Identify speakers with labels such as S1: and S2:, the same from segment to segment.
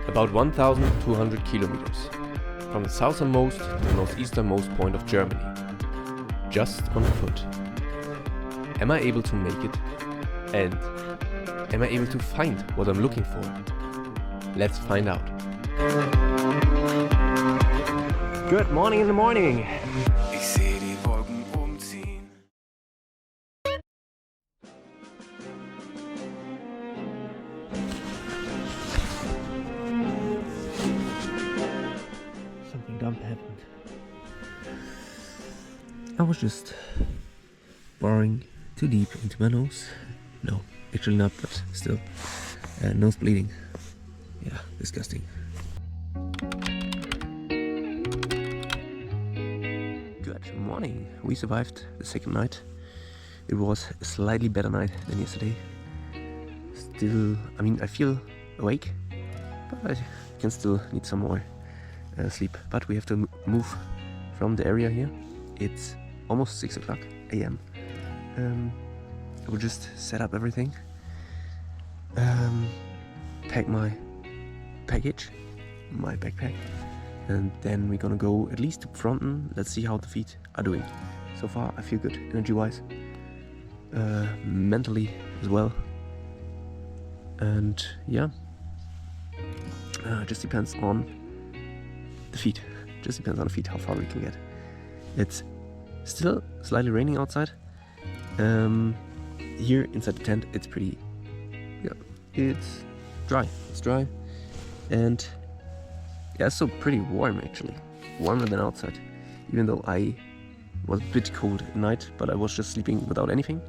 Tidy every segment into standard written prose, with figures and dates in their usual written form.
S1: About 1,200 kilometers from the southernmost to the northeasternmost point of Germany, just on foot. Am I able to make it? And am I able to find what I'm looking for? Let's find out. Good morning in the morning!
S2: Ich sehe die Wolken umziehen.
S1: Something dumb happened. I was just boring too deep into my nose. No, actually not, but still. Nose bleeding. Yeah, disgusting. Good morning. We survived the second night. It was a slightly better night than yesterday. Still, I feel awake, but I can still need some more sleep. But we have to move from the area here. It's almost 6 o'clock a.m. I will just set up everything, pack my package, my backpack, and then we're gonna go at least to Fronten. Let's see how the feet are doing. So far I feel good, energy-wise, mentally as well, and yeah, just depends on the feet. Just depends on the feet how far we can get. It's still slightly raining outside. Here inside the tent it's pretty, it's dry. It's dry, and yeah, it's still pretty warm actually, warmer than outside. Even though I was a bit cold at night, but I was just sleeping without anything,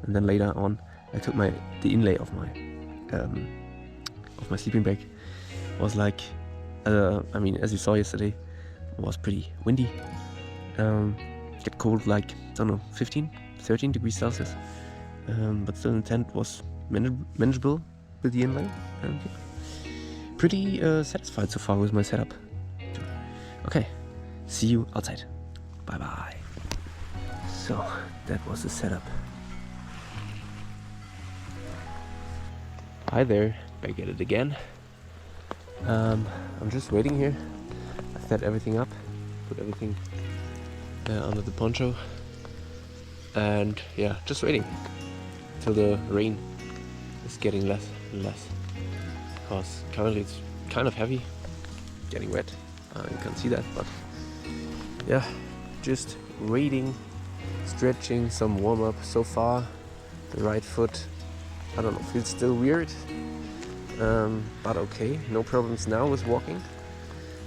S1: and then later on I took the inlay of my sleeping bag. It was like, as you saw yesterday, it was pretty windy. Get cold like, I don't know, 15, 13 degrees Celsius. But still the tent was manageable with the inlay, and yeah, pretty satisfied so far with my setup. Okay, see you outside. Bye bye. So that was the setup. Hi there, back at it again. I'm just waiting here. I set everything up, put everything under the poncho, and yeah, just waiting till the rain is getting less and less, because currently it's kind of heavy, getting wet. You can't see that, but yeah, just waiting, stretching, some warm-up. So far the right foot, I don't know, feels still weird, but okay, no problems now with walking.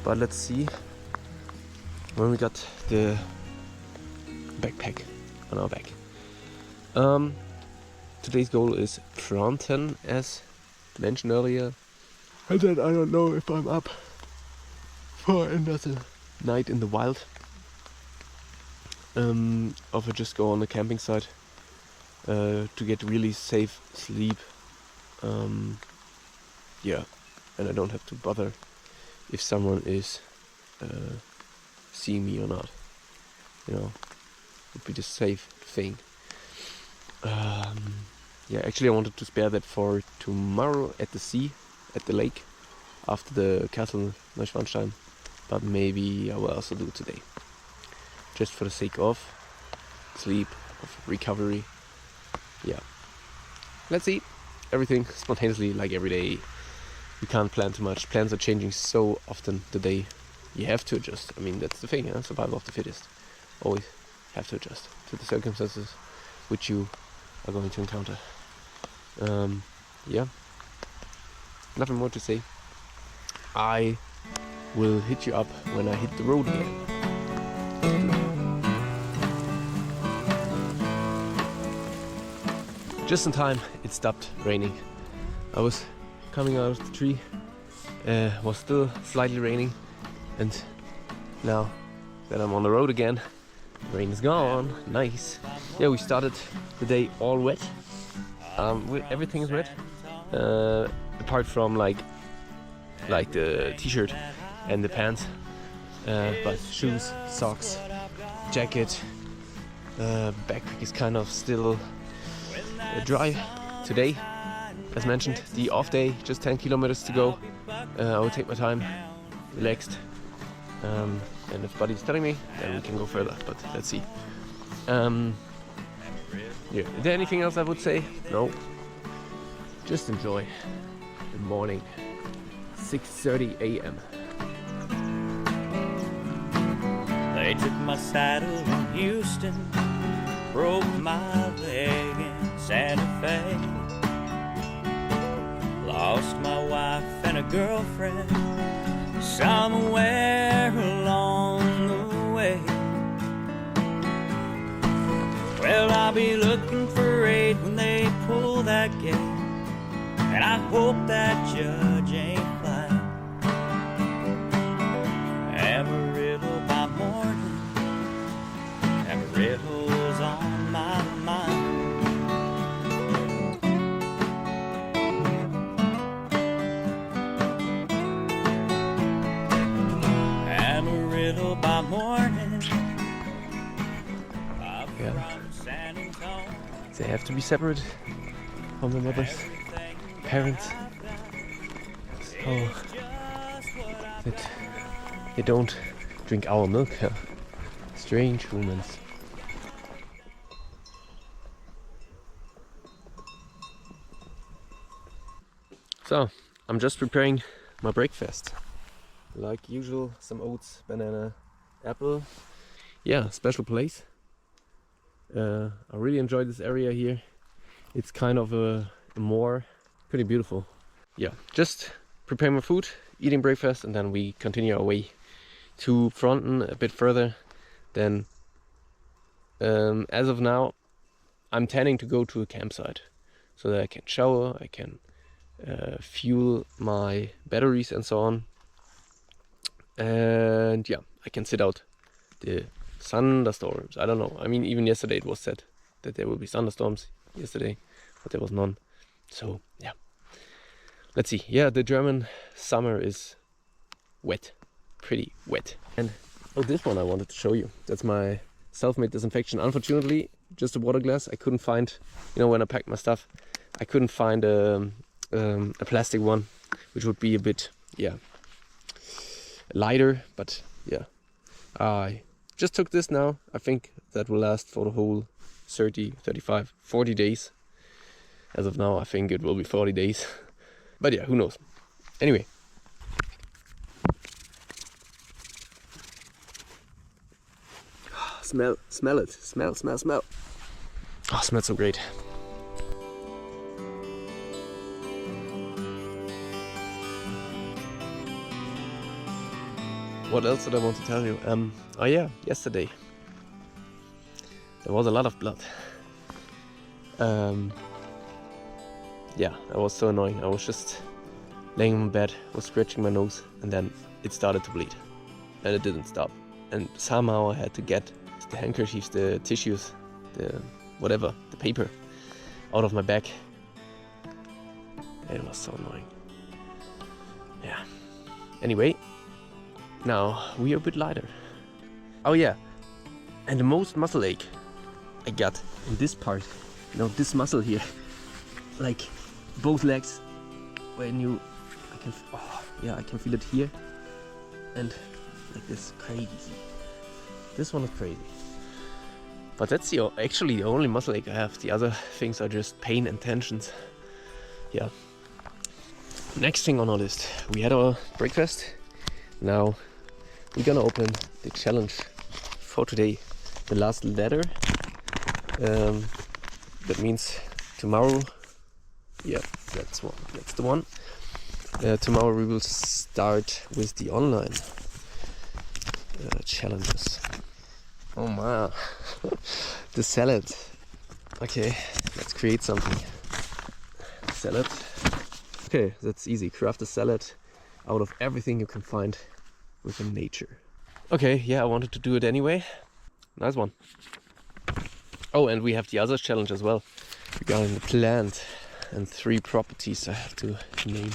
S1: But let's see when we got the backpack on our back. Today's goal is Fronten, as mentioned earlier, and then I don't know if I'm up for another night in the wild, or if I just go on a camping site to get really safe sleep. Yeah, and I don't have to bother if someone is seeing me or not. Would be the safe thing. Yeah, actually I wanted to spare that for tomorrow at the sea, at the lake, after the castle Neuschwanstein, but maybe I will also do it today, just for the sake of sleep, of recovery. Yeah, let's see. Everything spontaneously, like every day. We can't plan too much. Plans are changing so often today. You have to adjust. That's the thing, survival of the fittest. Always have to adjust to the circumstances which you are going to encounter. Yeah, nothing more to say. I will hit you up when I hit the road again. Just in time, it stopped raining. I was coming out of the tree, was still slightly raining, and now that I'm on the road again, rain is gone. Nice. Yeah, we started the day all wet. Everything is wet, apart from like the t-shirt and the pants, but shoes, socks, jacket, backpack is kind of still dry today. As mentioned, the off day, just 10 kilometers to go. I will take my time, relaxed, and if Buddy's telling me, then we can go further, but let's see. Yeah. Is there anything else I would say? No. Just enjoy the morning. 6:30 a.m.
S3: They took my saddle in Houston, broke my leg in Santa Fe, lost my wife and a girlfriend somewhere along the way. Well, I'll be looking for 8 when they pull that gate, and I hope that judge ain't blind. Amarillo by morning, Amarillo's on my mind. Amarillo by morning.
S1: Yeah. They have to be separate from the mothers, parents, so that they don't drink our milk. Yeah. Strange humans. So, I'm just preparing my breakfast. Like usual, some oats, banana, apple. Yeah, special place. I really enjoy this area here. It's kind of a moor, pretty beautiful. Yeah, just prepare my food, eating breakfast, and then we continue our way to Fronten a bit further. Then, as of now, I'm tending to go to a campsite so that I can shower, I can fuel my batteries and so on. And yeah, I can sit out the thunderstorms. I don't know. I mean, even yesterday it was said that there will be thunderstorms yesterday, but there was none. So yeah, let's see. Yeah, the German summer is wet, pretty wet. And oh, this one I wanted to show you. That's my self-made disinfection. Unfortunately, just a water glass. I couldn't find, you know, when I packed my stuff, I couldn't find a plastic one, which would be a bit, yeah, lighter. But yeah, I just took this now. I think that will last for the whole 30, 35, 40 days. As of now, I think it will be 40 days. But yeah, who knows? Anyway. Smell it. Smell. Oh, smells so great. What else did I want to tell you? Oh yeah, yesterday there was a lot of blood. Yeah, that was so annoying. I was just laying in bed, was scratching my nose, and then it started to bleed, and it didn't stop. And somehow I had to get the handkerchiefs, the tissues, the whatever, the paper, out of my bag. It was so annoying. Yeah. Anyway. Now we are a bit lighter. Oh yeah, and the most muscle ache I got in this part, you know, this muscle here, like both legs. When you, I can feel it here, and like this, crazy. This one is crazy. But that's actually the only muscle ache I have. The other things are just pain and tensions. Yeah. Next thing on our list, we had our breakfast. Now we're gonna open the challenge for today, the last letter. That means tomorrow, yeah, that's the one. Tomorrow we will start with the online challenges. Oh man, the salad. Okay, let's create something. Salad. Okay, that's easy. Craft a salad out of everything you can find within nature. Okay, yeah, I wanted to do it anyway. Nice one. Oh, and we have the other challenge as well regarding the plant and 3 properties I have to name.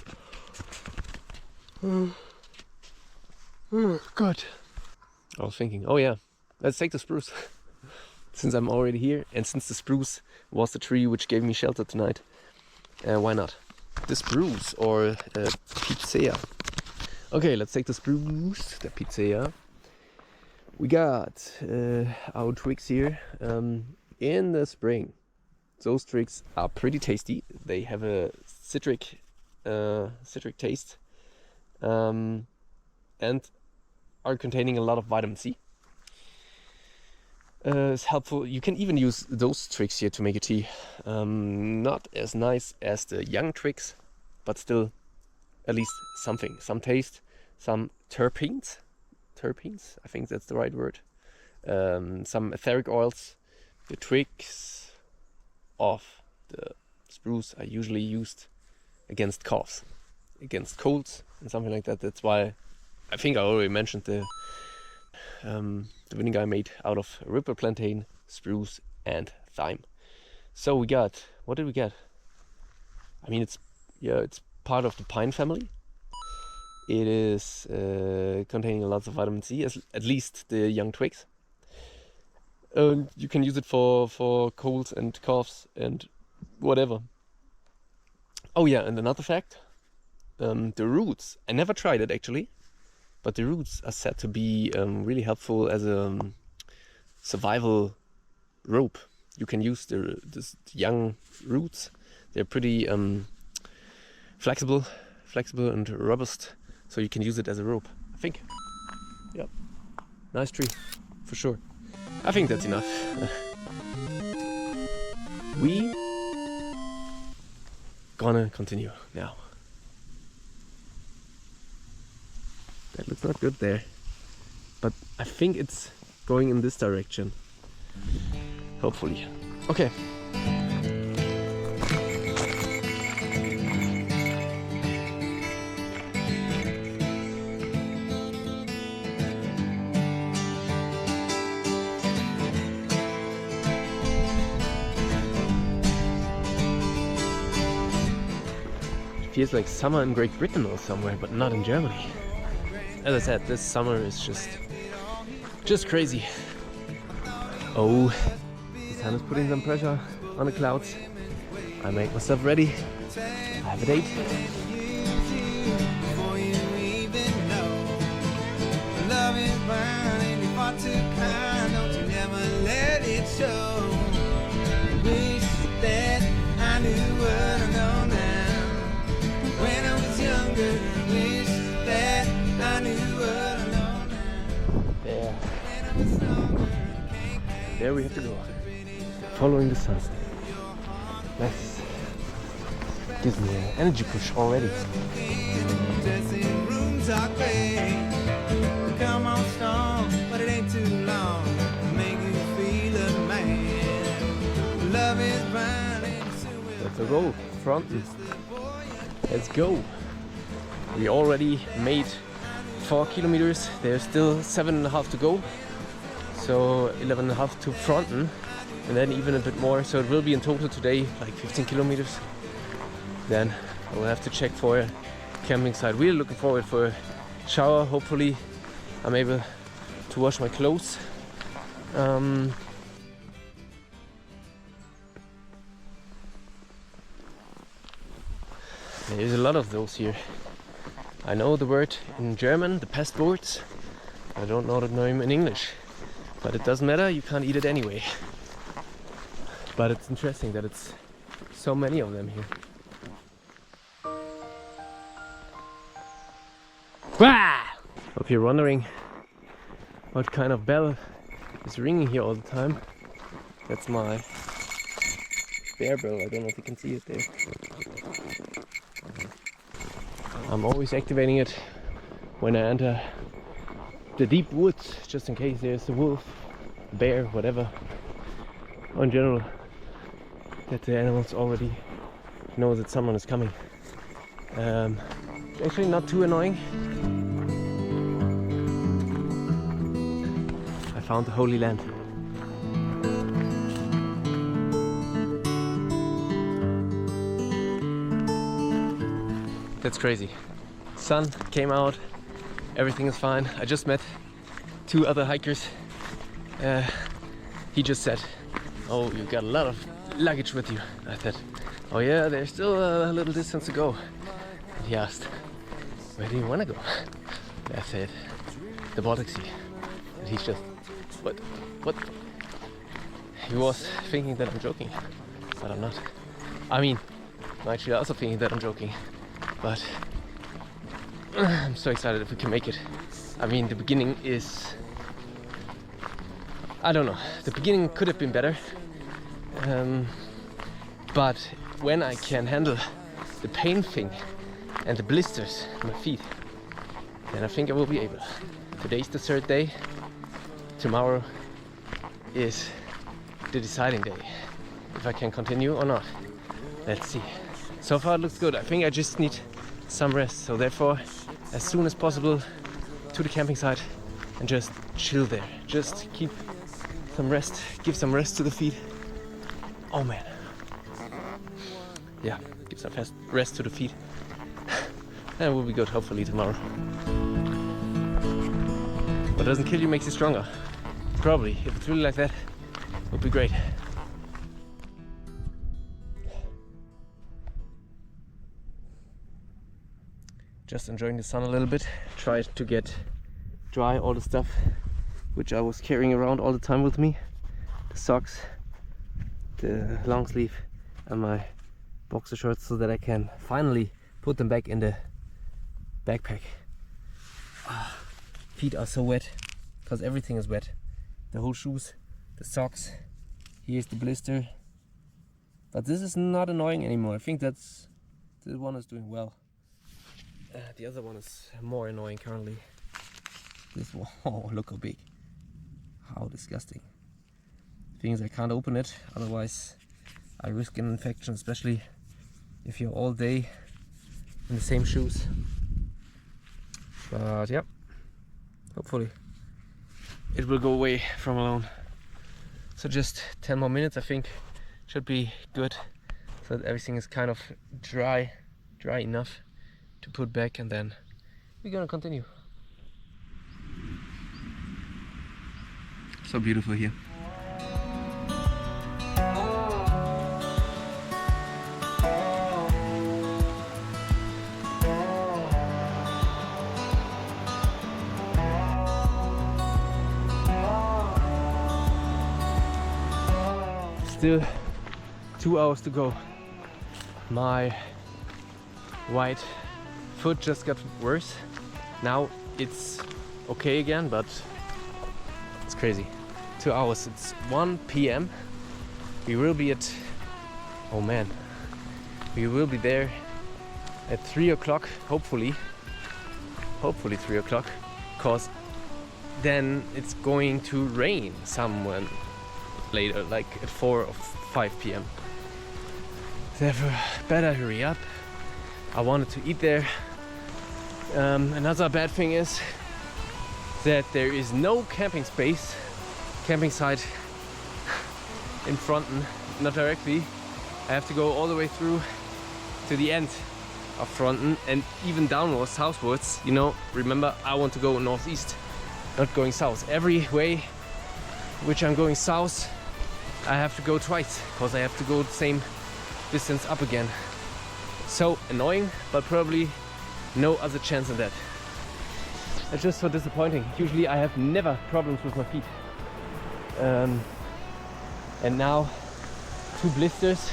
S1: God. I was thinking, oh yeah, let's take the spruce. Since I'm already here, and since the spruce was the tree which gave me shelter tonight, why not? the spruce or pizza. Okay, let's take the spruce, the pizza. We got our twigs here in the spring. Those twigs are pretty tasty. They have a citric taste and are containing a lot of vitamin C. It's helpful. You can even use those twigs here to make a tea. Not as nice as the young twigs, but still at least something, some taste, some terpenes, I think that's the right word, some etheric oils. The twigs of the spruce are usually used against coughs, against colds and something like that. That's why I think I already mentioned the vinegar I made out of ripple plantain, spruce and thyme. So we got, what did we get? I mean, it's part of the pine family. It is containing lots of vitamin C, at least the young twigs. You can use it for colds and coughs and whatever. Oh yeah, and another fact, the roots, I never tried it actually, but the roots are said to be really helpful as a survival rope. You can use the young roots. They're pretty flexible and robust, so you can use it as a rope, I think. Yep, nice tree, for sure. I think that's enough. We gonna continue now. That looks not good there, but I think it's going in this direction. Hopefully. Okay. Feels like summer in Great Britain or somewhere, but not in Germany. As I said, this summer is just crazy. Oh, the sun is putting some pressure on the clouds. I make myself ready. I have a date.
S4: Love is burning, you're far too kind, don't you never let it show. Wish that I knew what I know now. When I was younger, wish that I knew what I know now.
S1: There. There we have to go. Following the sun. Nice. Gives me an energy push already.
S4: Dressing rooms are great. Come on strong, but it ain't too long. Make you feel a man. Love is burning.
S1: Let's go. Fronten. Let's go. We already made 4 kilometers. There's still 7.5 to go. So 11.5 to Fronten, and then even a bit more. So it will be in total today like 15 kilometers. Then I will have to check for a camping site. Really looking forward for a shower. Hopefully I'm able to wash my clothes. There's a lot of those here. I know the word in German, the pestboards. I don't know the name in English, but it doesn't matter, you can't eat it anyway. But it's interesting that it's so many of them here. Hope you're wondering what kind of bell is ringing here all the time. That's my bear bell. I don't know if you can see it there. I'm always activating it when I enter the deep woods, just in case there's a wolf, bear, whatever. Or in general, that the animals already know that someone is coming. Actually not too annoying. I found the Holy Land. That's crazy. Sun came out, everything is fine. I just met 2 other hikers. He just said, "Oh, you got a lot of luggage with you." I said, Oh yeah, there's still a little distance to go. And he asked, where do you want to go? And I said, the Baltic Sea. And he's just, what? He was thinking that I'm joking, but I'm not. I mean, I'm actually also thinking that I'm joking, but I'm so excited if we can make it. I mean, the beginning is, I don't know, the beginning could have been better, but when I can handle the pain thing and the blisters on my feet, then I think I will be able. Today's the 3rd day, tomorrow is the deciding day, if I can continue or not. Let's see. So far it looks good. I think I just need some rest, so therefore as soon as possible to the camping site and just chill there. Just keep some rest, give some rest to the feet. Oh man. Yeah, give some rest to the feet. And we'll be good hopefully tomorrow. What doesn't kill you makes you stronger. Probably, if it's really like that, it would be great. Just enjoying the sun a little bit. Tried to get dry all the stuff which I was carrying around all the time with me. The socks, the long sleeve and my boxer shorts, so that I can finally put them back in the backpack. Feet are so wet because everything is wet. The whole shoes, the socks, here's the blister. But this is not annoying anymore. I think that's, the one is doing well. The other one is more annoying currently. This one, oh look how big. How disgusting. Thing is I can't open it, otherwise I risk an infection, especially if you're all day in the same shoes. But yeah, hopefully it will go away from alone. So just 10 more minutes I think should be good, so that everything is kind of dry enough to put back, and then we're gonna continue. So beautiful here. Still 2 hours to go. My right foot just got worse. Now it's okay again, but it's crazy. 2 hours. It's 1 p.m. We will be at, oh man, we will be there at 3 o'clock, hopefully 3 o'clock, because then it's going to rain somewhere later, like at 4 or 5 p.m. Therefore, better hurry up. I wanted to eat there. Another bad thing is that there is no camping site in Fronten, not directly. I have to go all the way through to the end of Fronten and even downwards, southwards. You know, remember, I want to go northeast, not going south. Every way which I'm going south, I have to go twice, because I have to go the same distance up again. So annoying, but probably no other chance than that. It's just so disappointing. Usually I have never problems with my feet. And now 2 blisters,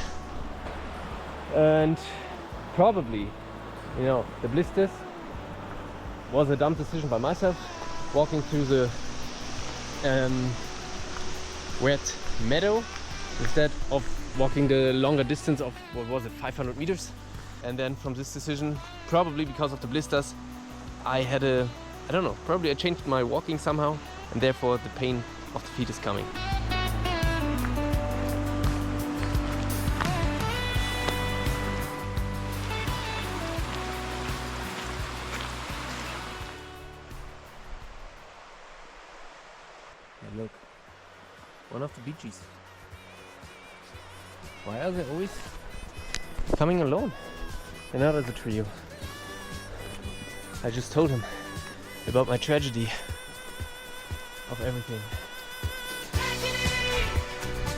S1: and probably, you know, the blisters was a dumb decision by myself, walking through the wet meadow instead of walking the longer distance of, what was it, 500 meters. And then from this decision, probably because of the blisters, I had a, I don't know, probably I changed my walking somehow, and therefore the pain of the feet is coming. And look, one of the beaches. Why are they always coming alone and not as a trio? I just told him about my tragedy of everything.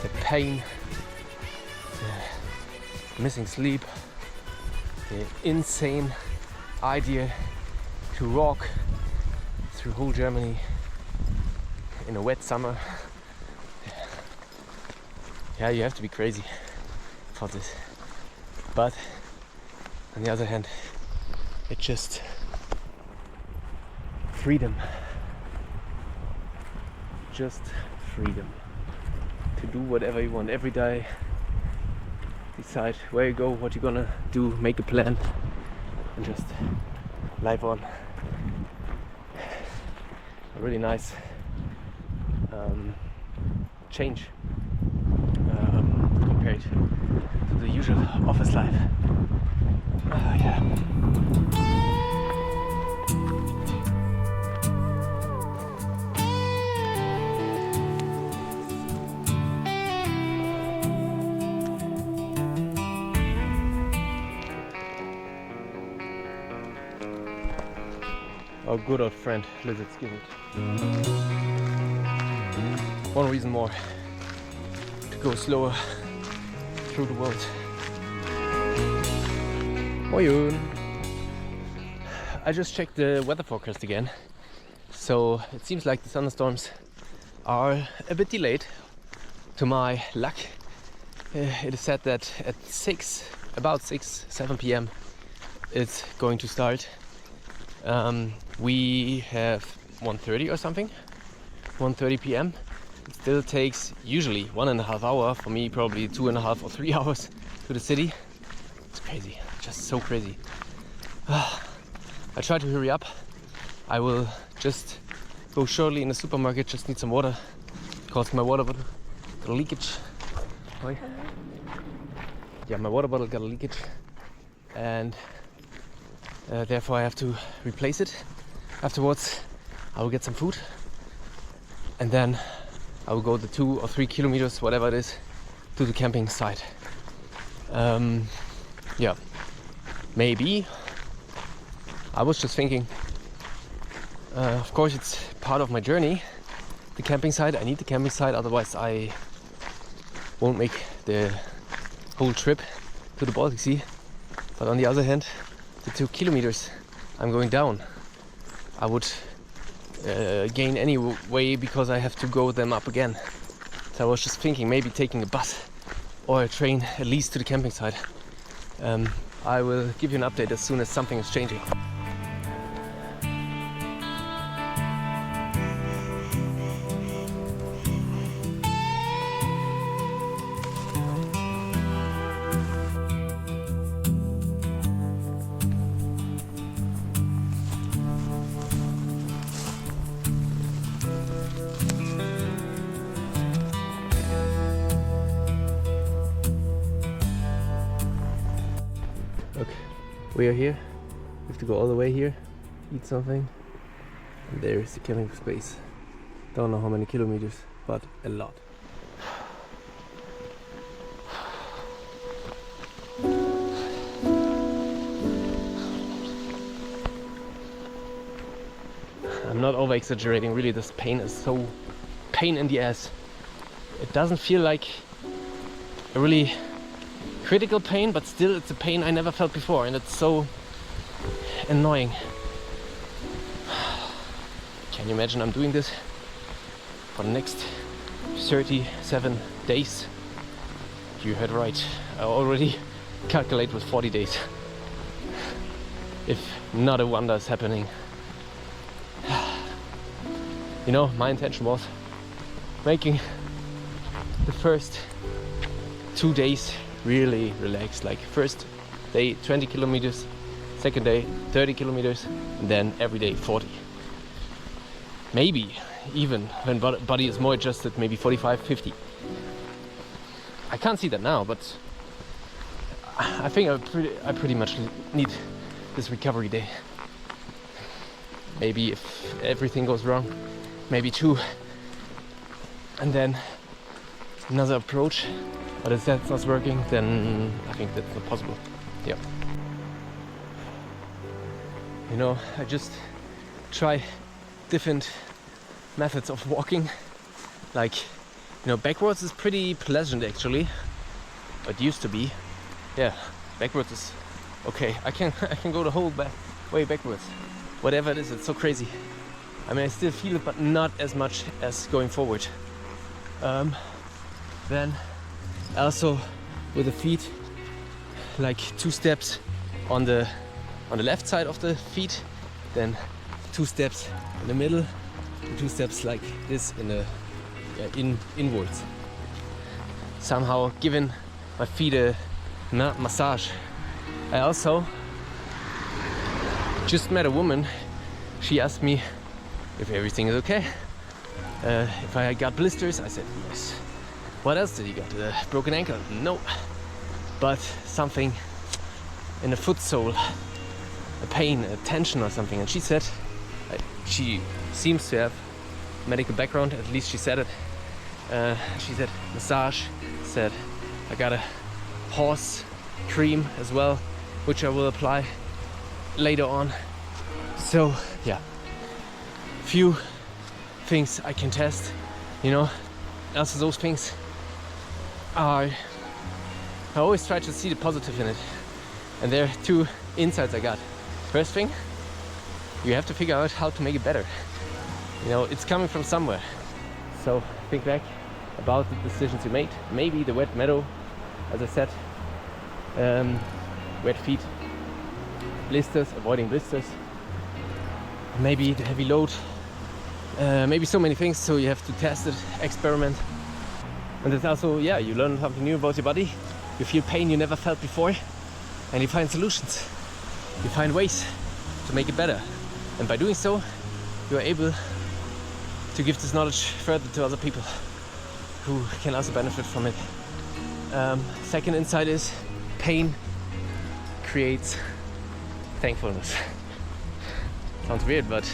S1: The pain, missing sleep, the insane idea to walk through whole Germany in a wet summer. Yeah, you have to be crazy for this. But on the other hand, it's just freedom. Just freedom to do whatever you want every day. Decide where you go, what you're gonna do, make a plan, and just live on. A really nice change compared to the usual office life. Yeah. Our good old friend, lizard skin. One reason more to go slower through the world. Moin! I just checked the weather forecast again. So it seems like the thunderstorms are a bit delayed. To my luck, it is said that at about 7 p.m. it's going to start. We have 1:30 or something, 1:30 p.m. It still takes usually 1.5 hours, for me probably 2.5 or 3 hours to the city. It's crazy, just so crazy. I try to hurry up. I will just go shortly in the supermarket, just need some water, because my water bottle got a leakage. Yeah, my water bottle got a leakage, and therefore I have to replace it. Afterwards I will get some food, and then I will go the 2 or 3 kilometers, whatever it is, to the camping site. Yeah, maybe. I was just thinking, of course it's part of my journey, the camping site. I need the camping site, otherwise I won't make the whole trip to the Baltic Sea. But on the other hand, the 2 kilometers I'm going down, I would gain anyway, because I have to go them up again. So I was just thinking maybe taking a bus or a train at least to the camping site. I will give you an update as soon as something is changing. Look, we are here. We have to go all the way here, eat something, and there is the camping space. Don't know how many kilometers, but a lot. I'm not over exaggerating, really. This pain is so pain in the ass. It doesn't feel like a really critical pain, but still it's a pain I never felt before, and it's so annoying. Can you imagine I'm doing this for the next 37 days? You heard right. I already calculate with 40 days. If not a wonder is happening. You know, my intention was making the first 2 days really relaxed. Like first day 20 kilometers, second day 30 kilometers, and then every day 40. Maybe even when body is more adjusted, maybe 45, 50. I can't see that now, but I think I pretty much need this recovery day. Maybe if everything goes wrong, maybe 2, and then another approach. But if that's not working, then I think that's not possible. Yeah. You know, I just try different methods of walking. Like, you know, backwards is pretty pleasant actually. It used to be. yeah, backwards is okay. I can go the whole way backwards. Whatever it is, it's so crazy. I mean, I still feel it, but not as much as going forward. Then also with the feet, like 2 steps on the left side of the feet, then 2 steps in the middle, and 2 steps like this in the inwards. Somehow giving my feet a massage. I also just met a woman. She asked me if everything is okay. If I got blisters, I said yes. What else did you got? A broken ankle? No. But something in the foot sole, a pain, a tension or something. And she said, she seems to have medical background, at least she said it. She said massage, said I got a horse cream as well, which I will apply later on. So yeah, few things I can test, you know. Also those things I always try to see the positive in it, and there are 2 insights I got. First thing, you have to figure out how to make it better. You know, it's coming from somewhere. So think back about the decisions you made. Maybe the wet meadow, as I said, wet feet, blisters, avoiding blisters, maybe the heavy load, maybe so many things. So you have to test it, experiment. And there's also, yeah, you learn something new about your body. You feel pain you never felt before, and you find solutions. You find ways to make it better. And by doing so, you are able to give this knowledge further to other people who can also benefit from it. Second insight is pain creates thankfulness. Sounds weird, but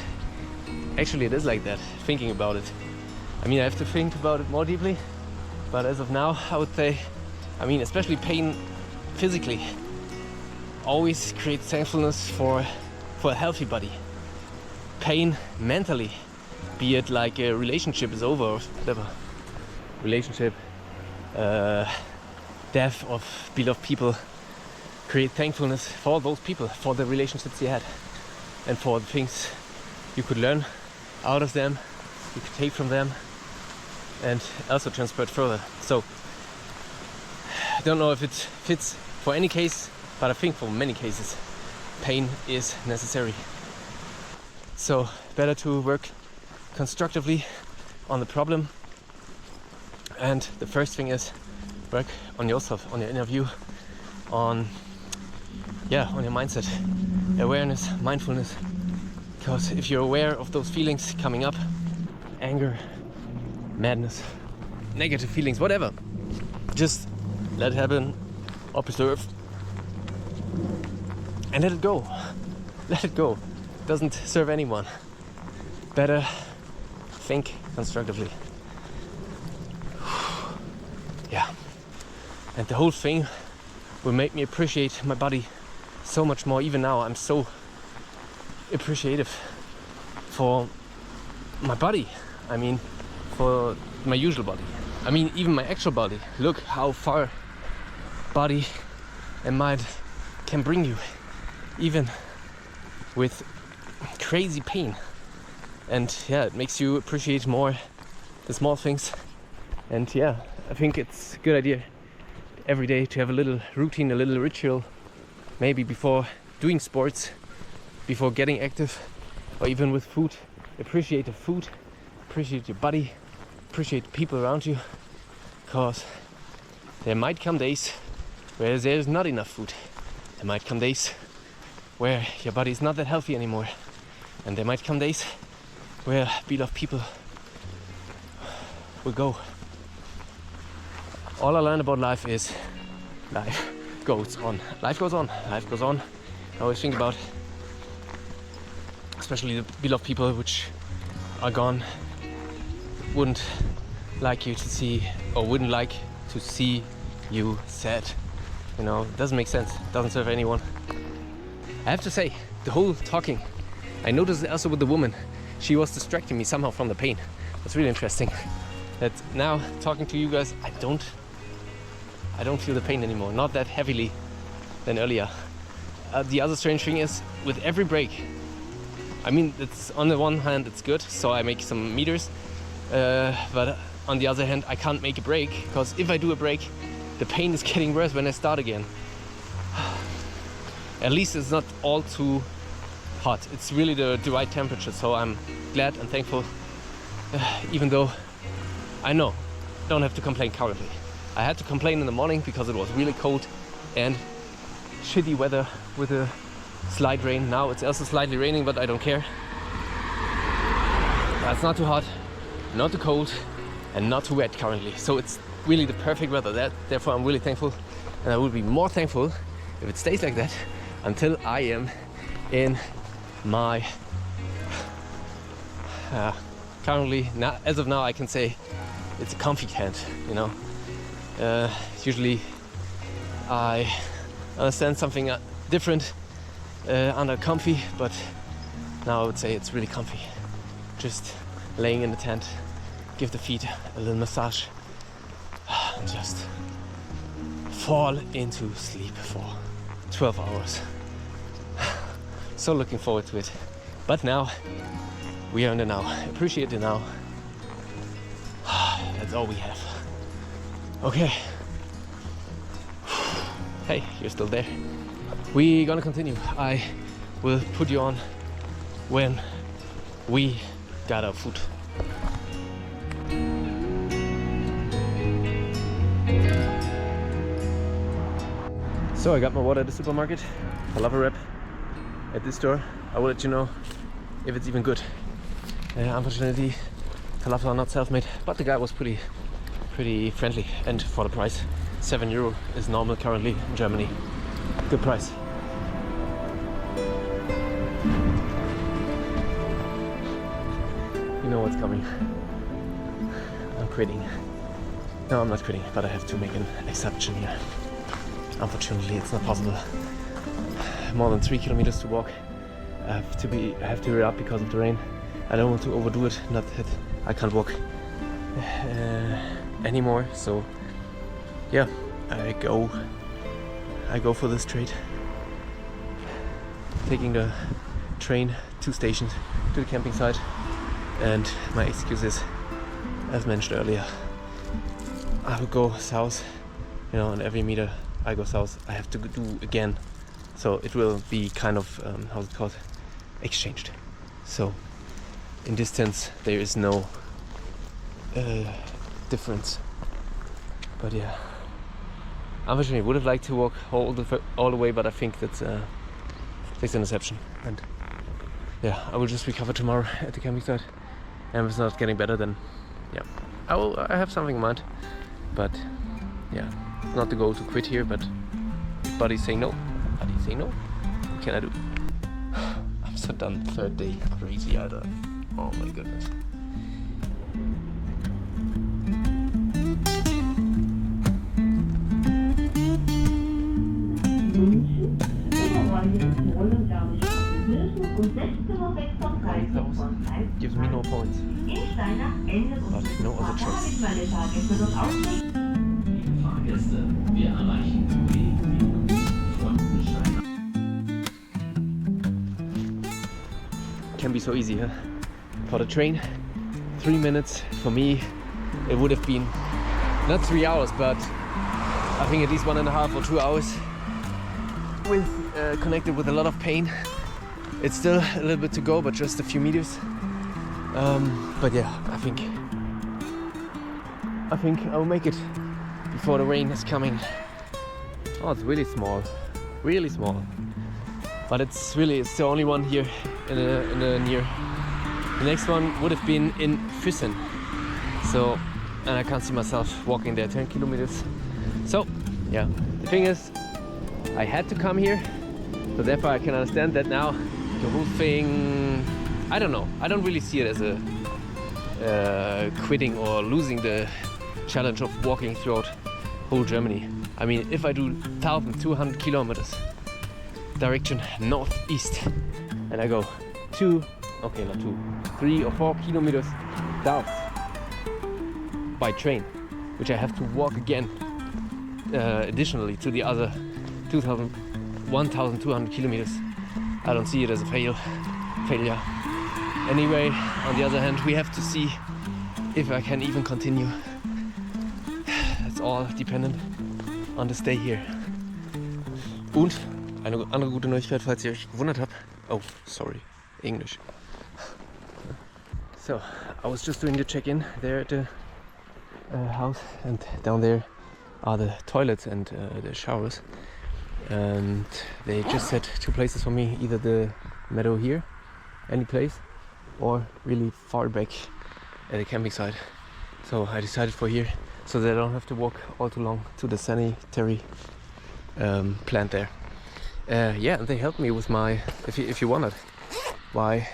S1: actually it is like that, thinking about it. I mean, I have to think about it more deeply, but as of now, I would say, I mean, especially pain physically always creates thankfulness for a healthy body. Pain mentally, be it like a relationship is over or whatever, relationship, death of beloved people, create thankfulness for those people, for the relationships you had, and for the things you could learn out of them, you could take from them, and also transfer it further. So I don't know if it fits for any case, but I think for many cases pain is necessary. So better to work constructively on the problem. And the first thing is work on yourself, on your inner view, on your mindset, awareness, mindfulness. Because if you're aware of those feelings coming up, anger, madness, negative feelings, whatever, just let it happen, observe, and let it go. Let it go. Doesn't serve anyone. Better think constructively. Yeah. And the whole thing will make me appreciate my body so much more. Even now, I'm so appreciative for my body. I mean, for my usual body. I mean, even my actual body. Look how far body and mind can bring you, even with crazy pain. And yeah, it makes you appreciate more the small things. And yeah, I think it's a good idea every day to have a little routine, a little ritual, maybe before doing sports, before getting active, or even with food. Appreciate the food, appreciate your body, appreciate the people around you, because there might come days where there's not enough food. There might come days where your body is not that healthy anymore, and there might come days where beloved people will go. All I learned about life is life goes on. Life goes on. Life goes on. I always think about, especially the beloved people which are gone, wouldn't like you to see, or wouldn't like to see you sad. You know, it doesn't make sense. It doesn't serve anyone. I have to say, the whole talking, I noticed it also with the woman. She was distracting me somehow from the pain. That's really interesting. That now talking to you guys, I don't feel the pain anymore. Not that heavily than earlier. The other strange thing is, with every break, I mean, it's on the one hand it's good, so I make some meters, but on the other hand I can't make a break, because if I do a break, the pain is getting worse when I start again. At least it's not all too hot. It's really the right temperature, so I'm glad and thankful, even though I know don't have to complain currently. I had to complain in the morning because it was really cold and shitty weather with a slight rain. Now it's also slightly raining, but I don't care. It's not too hot, not too cold, and not too wet currently. So it's really the perfect weather. Therefore I'm really thankful, and I will be more thankful if it stays like that until I am in my currently, as of now, I can say it's a comfy tent, you know. Usually I understand something different under comfy, but now I would say it's really comfy. Just laying in the tent, give the feet a little massage, and just fall into sleep for 12 hours. So looking forward to it. But now, we are in the now. Appreciate the now. That's all we have. Okay. Hey, you're still there. We're gonna continue. I will put you on when we got our food. So I got my water at the supermarket. I love a wrap at this store. I will let you know if it's even good. Unfortunately, falafel are not self-made, but the guy was pretty friendly, and for the price, €7 is normal currently in Germany. Good price. You know what's coming. I'm quitting. No, I'm not quitting, but I have to make an exception here. Unfortunately, it's not possible. More than 3 kilometers to walk. I have to hurry up because of the rain. I don't want to overdo it. Not that I can't walk anymore. So yeah, I go for this trade. Taking the train 2 stations to the camping site, and my excuse is, as mentioned earlier, I will go south. You know, on every meter I go south, I have to do again. So it will be kind of how's it called? Exchanged. So in distance there is no difference. But yeah, unfortunately, would have liked to walk all the way, but I think that's an exception. And yeah, I will just recover tomorrow at the camping site. And if it's not getting better, then yeah, I have something in mind. But yeah, not the goal to quit here, but if body's saying no, what can I do? I'm so done. 3rd day, crazy either. Oh my goodness. Gives me no points, but no other choice. Can be so easy, huh? For the train, 3 minutes. For me, it would have been not 3 hours, but I think at least 1.5 or 2 hours. With connected with a lot of pain. It's still a little bit to go, but just a few meters. But yeah, I think I'll make it before the rain is coming. Oh, it's really small, but it's the only one here in the near. The next one would have been in Füssen, so, and I can't see myself walking there 10 kilometers. So yeah, the thing is, I had to come here, so therefore I can understand that now. The whole thing, I don't know. I don't really see it as a quitting or losing the challenge of walking throughout whole Germany. I mean, if I do 1,200 kilometers direction northeast, and I go 3 or 4 kilometers south by train, which I have to walk again additionally to the other 2,000 1,200 kilometers. I don't see it as a failure. Anyway, on the other hand, we have to see if I can even continue. It's all dependent on the stay here. Und eine andere gute Neuigkeit, falls ihr euch gewundert habt. Oh, sorry, English. So, I was just doing the check-in there at the house, and down there are the toilets and the showers. And they just said 2 places for me, either the meadow here, any place, or really far back at the camping site. So I decided for here, so that I don't have to walk all too long to the sanitary plant there. Yeah, they helped me with my, if you wondered why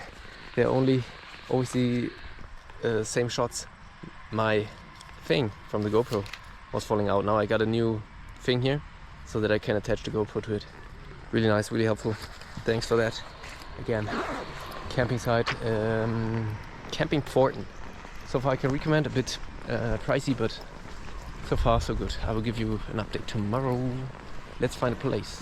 S1: they're only always the same shots. My thing from the GoPro was falling out. Now I got a new thing here so that I can attach the GoPro to it. Really nice, really helpful. Thanks for that. Again, camping site, camping Fortin. So far I can recommend, a bit pricey, but so far so good. I will give you an update tomorrow. Let's find a place.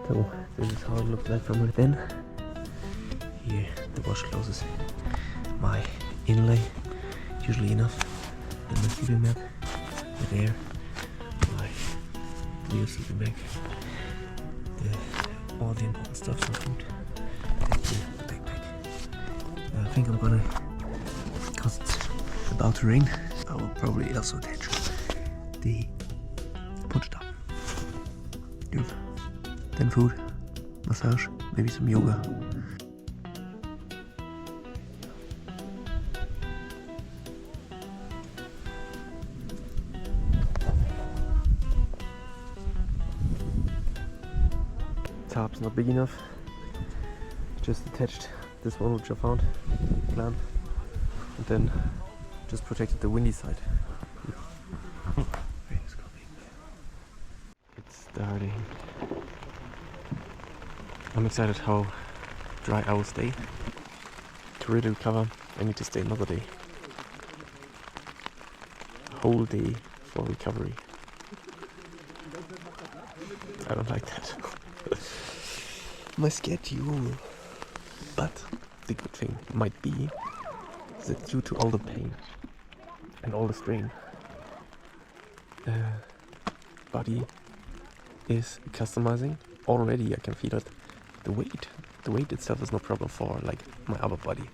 S1: So this is how it looks like from within. Here the wash closes my inlay, usually enough. Then my sleeping bag, there, my real sleeping bag, all the important stuff, some food, and here the backpack. I think I'm gonna, because it's about to rain, I will probably also attach the punch top. Then food, massage, maybe some yoga. Tarp's not big enough. Just attached this one which I found, lamp, and then just protected the windy side. It's starting. I'm excited how dry I will stay. To really recover, I need to stay another day. A whole day for recovery. I don't like that. My schedule. But the good thing might be that due to all the pain and all the strain, body is customizing. Already I can feel it. The weight itself is no problem for like my upper body.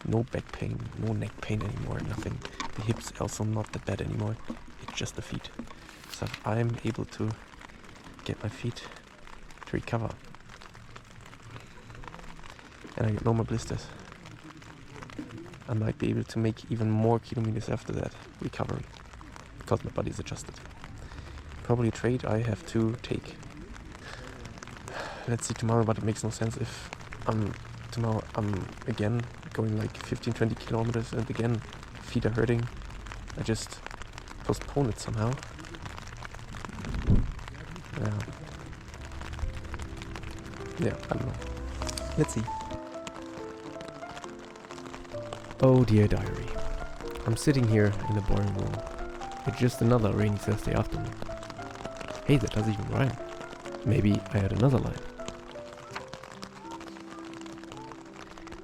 S1: No back pain, no neck pain anymore, nothing. The hips also not that bad anymore. It's just the feet. So if I'm able to get my feet to recover, and I get no more blisters, I might be able to make even more kilometers after that recovery, because my body is adjusted. Probably a trade I have to take. Let's see tomorrow, but it makes no sense if tomorrow I'm again going like 15-20 kilometers and again feet are hurting. I just postpone it somehow. Yeah, I don't know. Let's see. Oh dear diary. I'm sitting here in the boring room. It's just another rainy Thursday afternoon. Hey, that doesn't even rhyme. Maybe I had another line.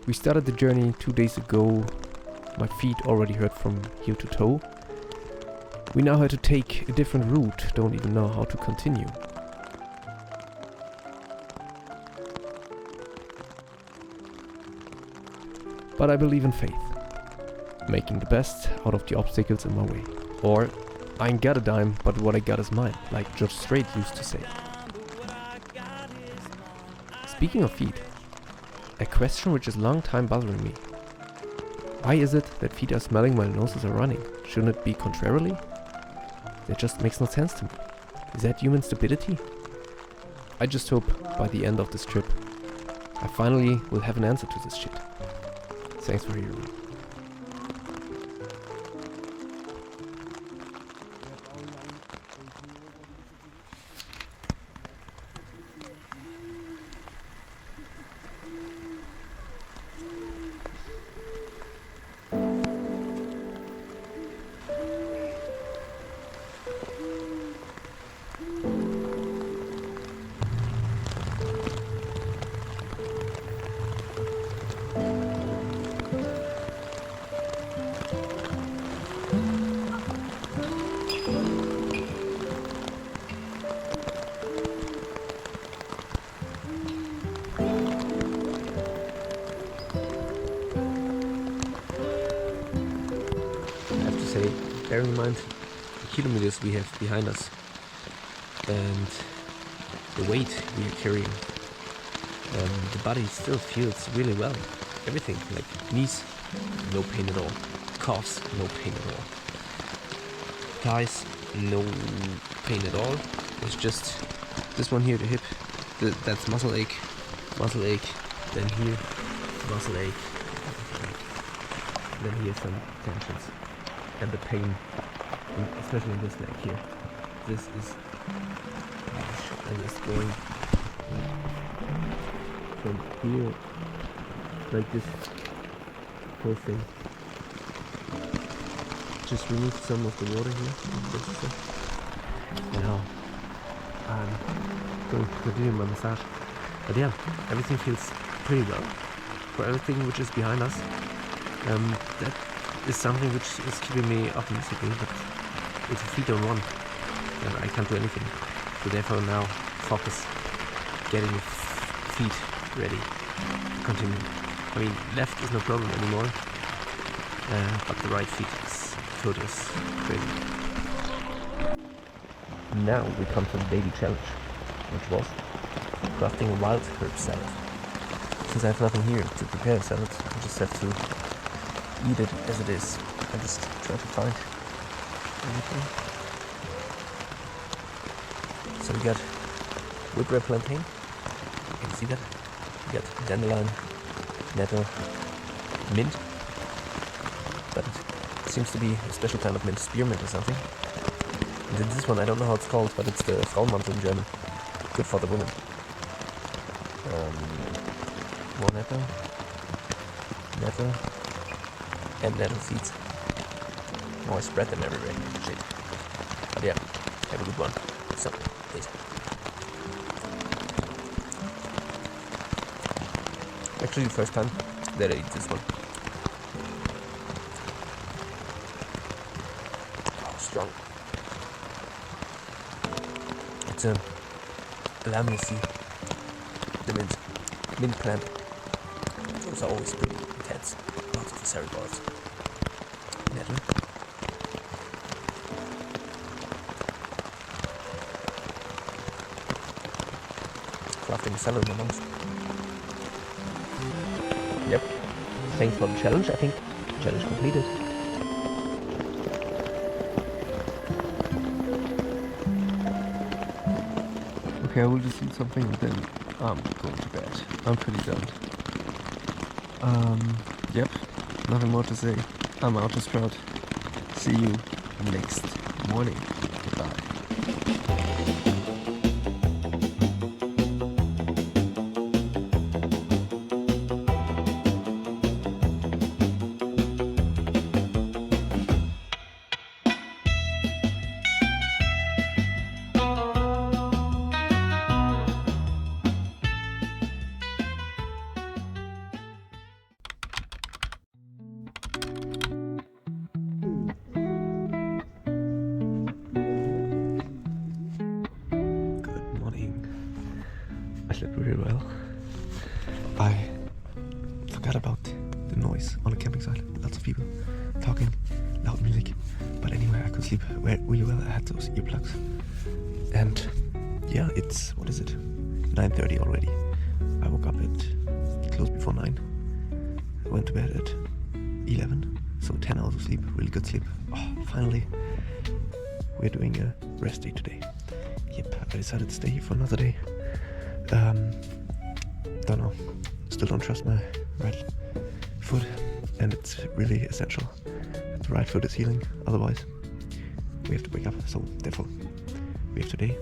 S1: We started the journey 2 days ago. My feet already hurt from heel to toe. We now had to take a different route, don't even know how to continue. But I believe in faith. Making the best out of the obstacles in my way. Or, I ain't got a dime, but what I got is mine, like George Strait used to say. Speaking of feet, a question which is long time bothering me. Why is it that feet are smelling while noses are running? Shouldn't it be contrarily? That just makes no sense to me. Is that human stupidity? I just hope by the end of this trip I finally will have an answer to this shit. Thanks for hearing me. Bear in mind the kilometers we have behind us and the weight we are carrying. The body still feels really well. Everything, like knees, no pain at all. Calves, no pain at all. Thighs, no pain at all. It's just this one here, the hip, that's muscle ache, then here, muscle ache, then here some tensions. And the pain, especially in this leg here. This is, I'm just going from here, like this whole thing. Just remove some of the water here. Now I'm going to continue my massage. But yeah, everything feels pretty well for everything which is behind us. That is something which is keeping me optimistic, but it's a feet on one and I can't do anything. So therefore now focus getting the feet ready to continue. I mean, left is no problem anymore, but the right feet is totally crazy. Now we come to the daily challenge, which was crafting a wild herb salad. Since I have nothing here to prepare a salad, I just have to eat it as it is. I just try to find everything. So we got wood red plantain. You can see that. We got dandelion, nettle, mint. But it seems to be a special kind of mint, spearmint or something. And then this one, I don't know how it's called, but it's the Frauenmantel in German. Good for the women. More nettle. And nettle seeds. Oh, I spread them everywhere. Shit. But yeah, have a good one. So, please. Actually, the first time that I eat this one. Oh, strong. It's allow me to see the mint plant. Those are always pretty intense. Lots of cereals. Nettle. Crafting salad amongst. Yep. Thanks for the challenge. I think challenge completed. Okay, I will just eat something and then I'm going to bed. I'm pretty done. Yep, nothing more to say. I'm out to sprout. See you next morning. Goodbye. I slept really well. I forgot about the noise on the camping site. Lots of people talking, loud music. But anyway, I could sleep really well. I had those earplugs. And yeah, it's, what is it? 9:30 already. I woke up at close before 9. I went to bed at 11. So 10 hours of sleep, really good sleep. Oh, finally, we're doing a rest day today. Yep, I decided to stay here for another day. Don't know, still don't trust my right foot, and it's really essential that the right foot is healing, otherwise we have to wake up. So therefore we have today,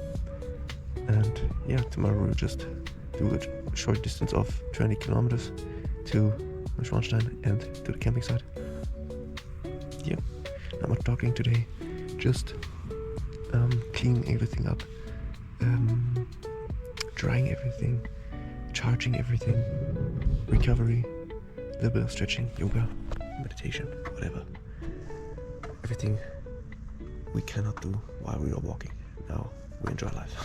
S1: and yeah, tomorrow we'll just do a short distance of 20 kilometers to Schwanstein and to the camping site. Yeah, not much talking today, just cleaning everything up, drying everything, charging everything, recovery, a little bit of stretching, yoga, meditation, whatever. everything we cannot do while we are walking. Now we enjoy life.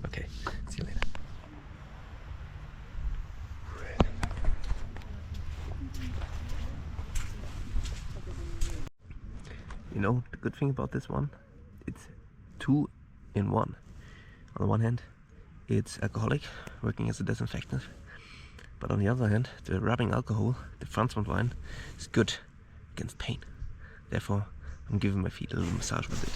S1: Okay, see you later. You know, the good thing about this one, it's 2 in 1. On the one hand, it's alcoholic, working as a disinfectant. But on the other hand, the rubbing alcohol, the Franzmann wine, is good against pain. Therefore, I'm giving my feet a little massage with it.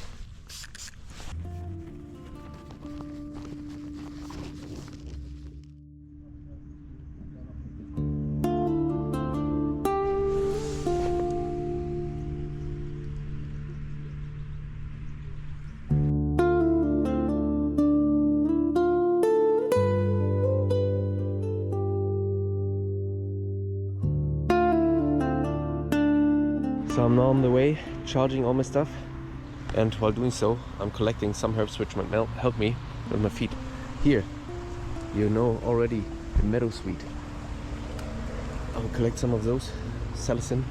S1: So I'm now on the way, charging all my stuff, and while doing so, I'm collecting some herbs which might help me with my feet. Here, you know already the meadowsweet. I will collect some of those, salicin,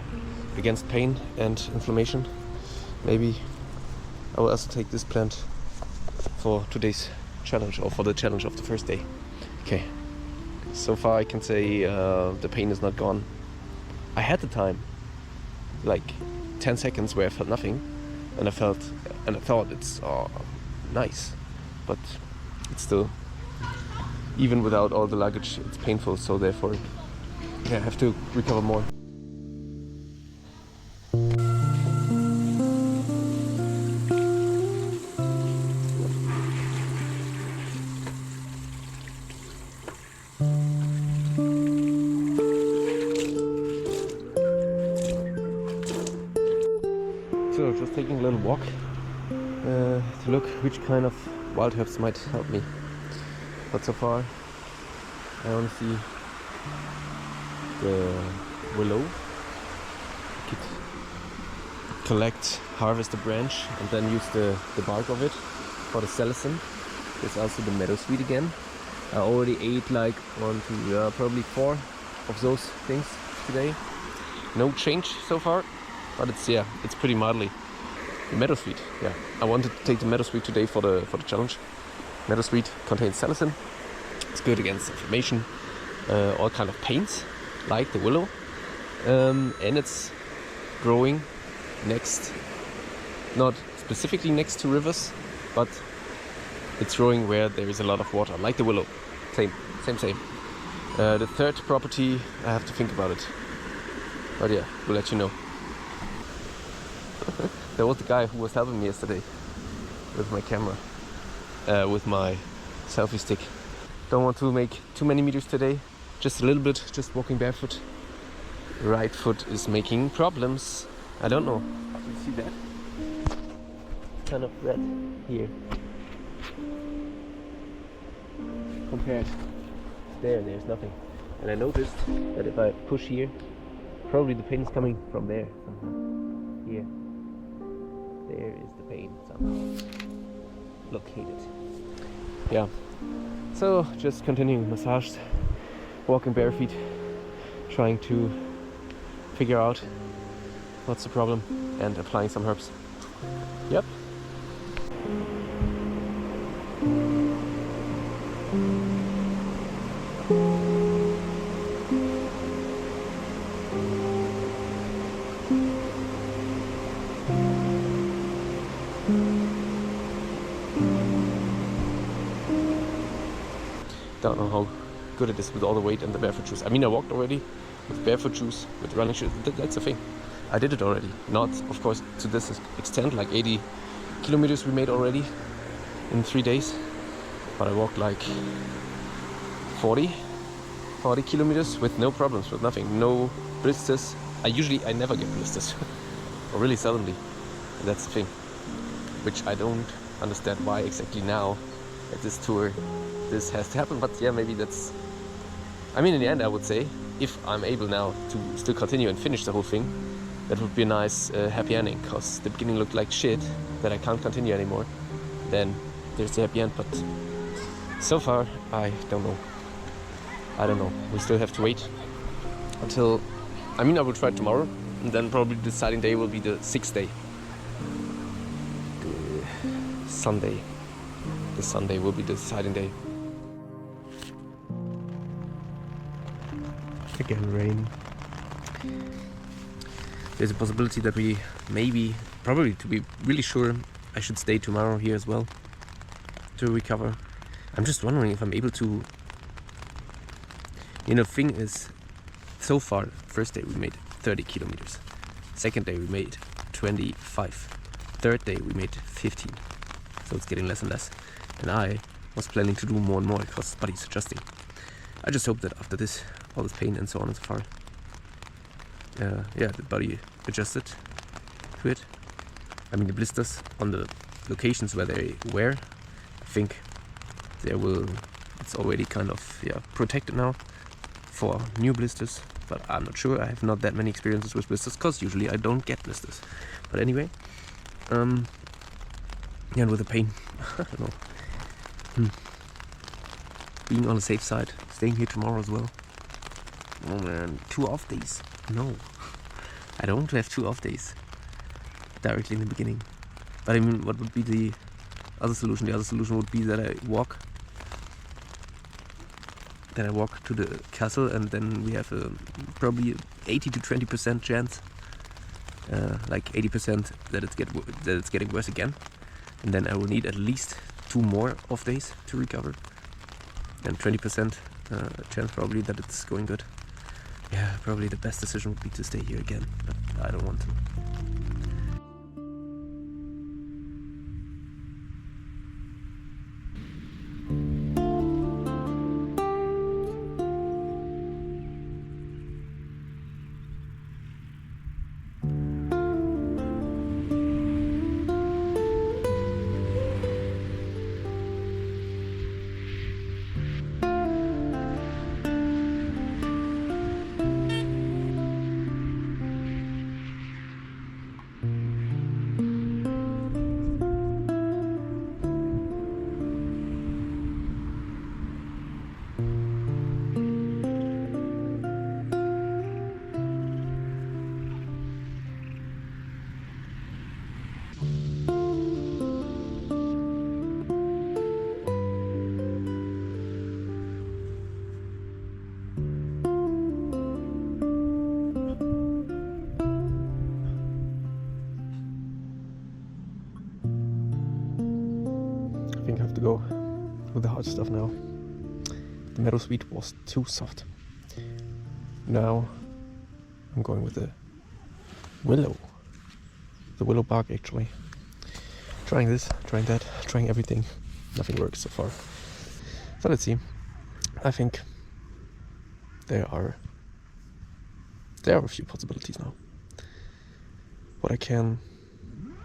S1: against pain and inflammation. Maybe I will also take this plant for today's challenge, or for the challenge of the first day. Okay, so far I can say the pain is not gone. I had the time, like 10 seconds where I felt nothing, and I thought it's nice, but it's still, even without all the luggage, it's painful, so therefore yeah, I have to recover more. So just taking a little walk to look which kind of wild herbs might help me. But so far I only see the willow. I could collect, harvest the branch and then use the bark of it for the salicin. There's also the meadowsweet again. I already ate like 1, 2, probably 4 of those things today. No change so far. But it's pretty mildly. The meadowsweet, yeah. I wanted to take the meadowsweet today for the challenge. Meadowsweet contains salicin. It's good against inflammation, all kind of pains, like the willow, and it's growing next, not specifically next to rivers, but it's growing where there is a lot of water, like the willow. Same. The third property, I have to think about it. But yeah, we'll let you know. There was the guy who was helping me yesterday with my camera, with my selfie stick. Don't want to make too many meters today, just a little bit, just walking barefoot. Right foot is making problems. I don't know. You see that? Kind of red here. Compared there's nothing. And I noticed that if I push here, probably the pain is coming from there somehow. Here. There is the pain somehow located. Yeah. So just continuing massage, walking bare feet, trying to figure out what's the problem and applying some herbs. Yep. Don't know how good it is with all the weight and the barefoot shoes. I mean, I walked already with barefoot shoes, with running shoes. That's the thing. I did it already. Not, of course, to this extent, like 80 kilometers we made already in 3 days. But I walked like 40 kilometers with no problems, with nothing, no blisters. I never get blisters, or really seldomly. And that's the thing, which I don't understand why exactly now at this tour this has to happen. But yeah, maybe that's, I mean, in the end I would say, if I'm able now to still continue and finish the whole thing, that would be a nice happy ending, because the beginning looked like shit, that I can't continue anymore. Then there's the happy end, but so far I don't know. We still have to wait until, I mean, I will try tomorrow, and then probably the deciding day will be the 6th day. Sunday. This Sunday will be the deciding day. Again, rain. There's a possibility that we probably to be really sure, I should stay tomorrow here as well to recover. I'm just wondering if I'm able to. You know, thing is, so far, first day we made 30 kilometers. Second day we made 25. Third day we made 15. So it's getting less and less. And I was planning to do more and more because the body's adjusting. I just hope that after this, all this pain and so on and so far, the body adjusted to it. I mean, the blisters on the locations where they were, I think it's already kind of protected now for new blisters, but I'm not sure. I have not that many experiences with blisters because usually I don't get blisters. But anyway, and with the pain, I don't know. Being on the safe side, staying here tomorrow as well. Oh man, 2 off days. No, I don't have 2 off days directly in the beginning. But I mean, what would be the other solution? The other solution would be that I walk to the castle, and then we have probably 80 to 20% chance, like 80% that it's getting worse again, and then I will need at least 2 more off days to recover, and 20% chance probably that it's going good. Yeah, probably the best decision would be to stay here again, but I don't want to. I think I have to go with the hard stuff now. The meadowsweet was too soft. Now I'm going with the willow. The willow bark actually. Trying this, trying that, trying everything. Nothing works so far. So let's see. I think there are a few possibilities now. What I can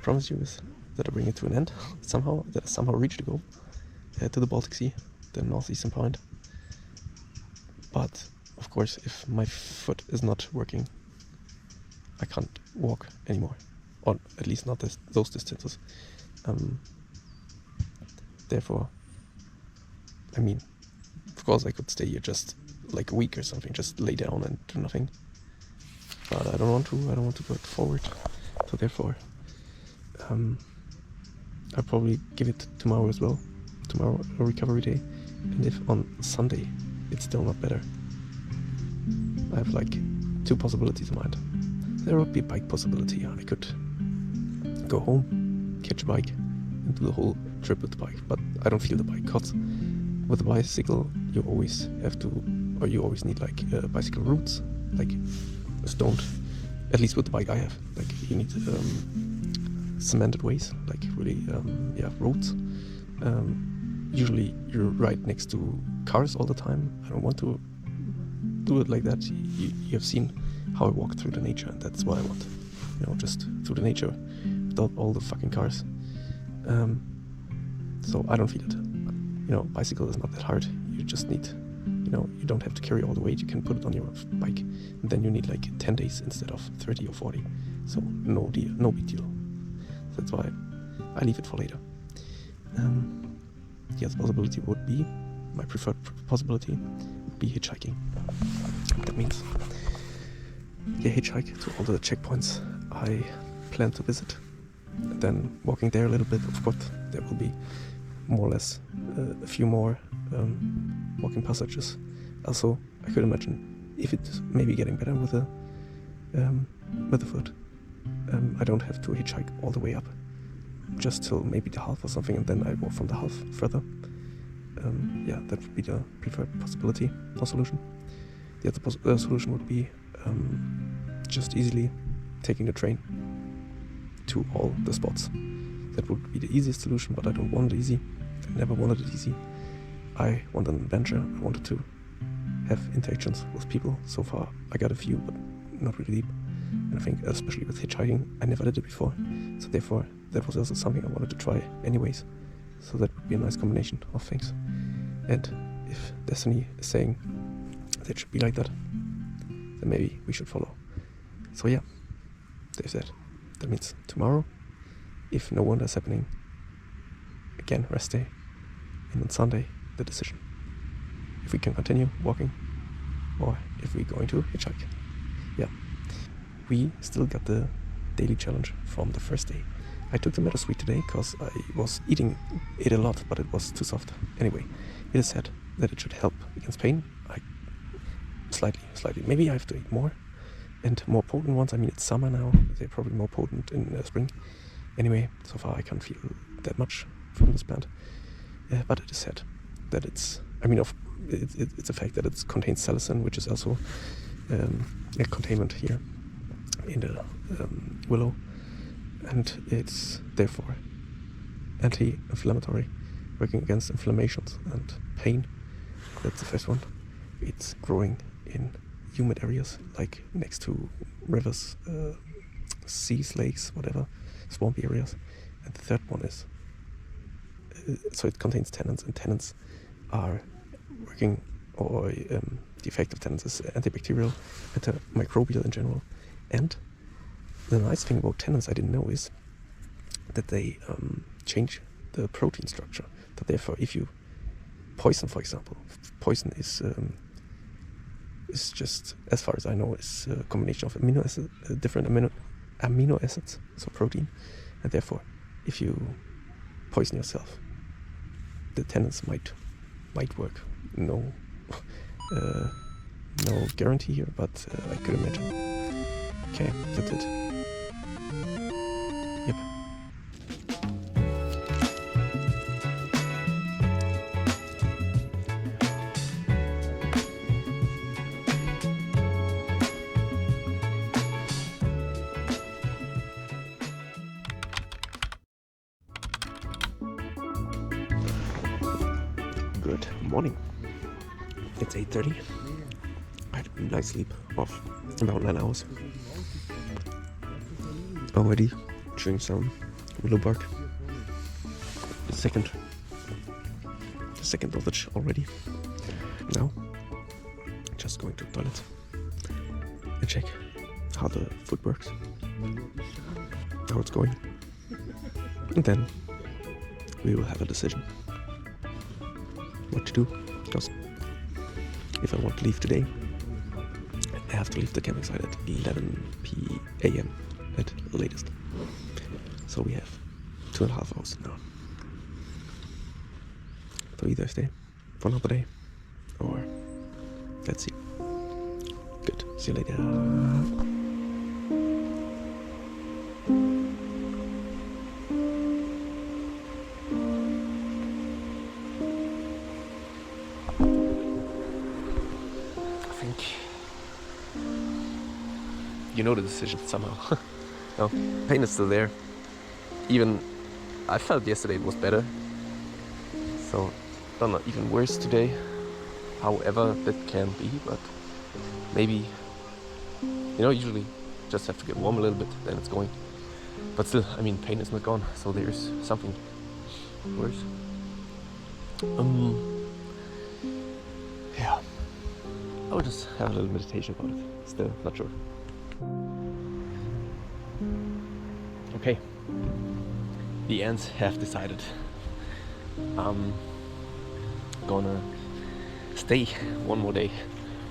S1: promise you is that I bring it to an end somehow, that I somehow reach the goal to the Baltic Sea, the northeastern point. But of course, if my foot is not working, I can't walk anymore, or at least not those distances. Therefore, I mean, of course I could stay here just like a week or something, just lay down and do nothing. But I don't want to go forward. So therefore, I'll probably give it tomorrow as well. Tomorrow, a recovery day. And if on Sunday it's still not better, I have like 2 possibilities in mind. There would be a bike possibility. I could go home, catch a bike, and do the whole trip with the bike. But I don't feel the bike, cause with a bicycle you always have to, or you always need like bicycle routes, like stoned. At least with the bike I have, like you need cemented ways, like really roads. Usually you're right next to cars all the time. I don't want to do it like that. You have seen how I walk through the nature, and that's what I want. You know, just through the nature without all the fucking cars. So I don't feel it. You know, bicycle is not that hard. You just need, you know, you don't have to carry all the weight. You can put it on your bike, and then you need like 10 days instead of 30 or 40. So no big deal. That's why I leave it for later. The other possibility would be, my preferred possibility would be hitchhiking. That means hitchhike to all the checkpoints I plan to visit, and
S5: then walking there a little bit. Of course, there will be more or less a few more walking passages. Also, I could imagine if it's maybe getting better with the foot, I don't have to hitchhike all the way up, just till maybe the half or something, and then I walk from the half further. Yeah, that would be the preferred possibility or solution. The other solution would be just easily taking the train to all the spots. That would be the easiest solution, but I don't want it easy. I never wanted it easy. I want an adventure. I wanted to have interactions with people. So far, I got a few, but not really deep. And I think, especially with hitchhiking, I never did it before. So therefore, that was also something I wanted to try anyways. So that would be a nice combination of things. And if Destiny is saying that it should be like that, then maybe we should follow. So yeah, there's that. That means tomorrow, if no wonder is happening, again, rest day. And on Sunday, the decision. If we can continue walking, or if we're going to hitchhike. Yeah. We still got the daily challenge from the first day. I took the meadowsweet today because I was eating it a lot, but it was too soft. Anyway, it is said that it should help against pain. Slightly. Maybe I have to eat more, and more potent ones. I mean, it's summer now. They're probably more potent in spring. Anyway, so far I can't feel that much from this plant. But it is said that it's a fact that it contains salicin, which is also a containment here in the willow, and it's therefore anti-inflammatory, working against inflammations and pain. That's the first one. It's growing in humid areas, like next to rivers, seas, lakes, whatever, swampy areas. And the third one is, so it contains tannins, and tannins are working, or the effect of tannins is antibacterial, antimicrobial in general. And the nice thing about tannins I didn't know is that they change the protein structure. That therefore, if you poison, for example, poison is just, as far as I know, is a combination of different amino acids, so protein, and therefore, if you poison yourself, the tannins might work. No guarantee here, but I could imagine. Okay, that's it. Yep. Good morning. It's 8:30. I had a nice sleep of about 9 hours. Already chewing some willow bark. The second dosage already. Now, just going to the toilet and check how the food works, how it's going, and then we will have a decision what to do. Because if I want to leave today, I have to leave the camping site at 11 p.m. at the latest. So we have 2.5 hours now. So either stay for another day, or let's see. Good. See you later. You know the decision somehow. No, pain is still there. Even I felt yesterday it was better. So, don't know, even worse today. However, that can be, but maybe, usually just have to get warm a little bit, then it's going. But still, pain is not gone, so there's something worse. Yeah. I'll just have a little meditation about it. Still not sure. Okay, the ants have decided I'm gonna stay one more day.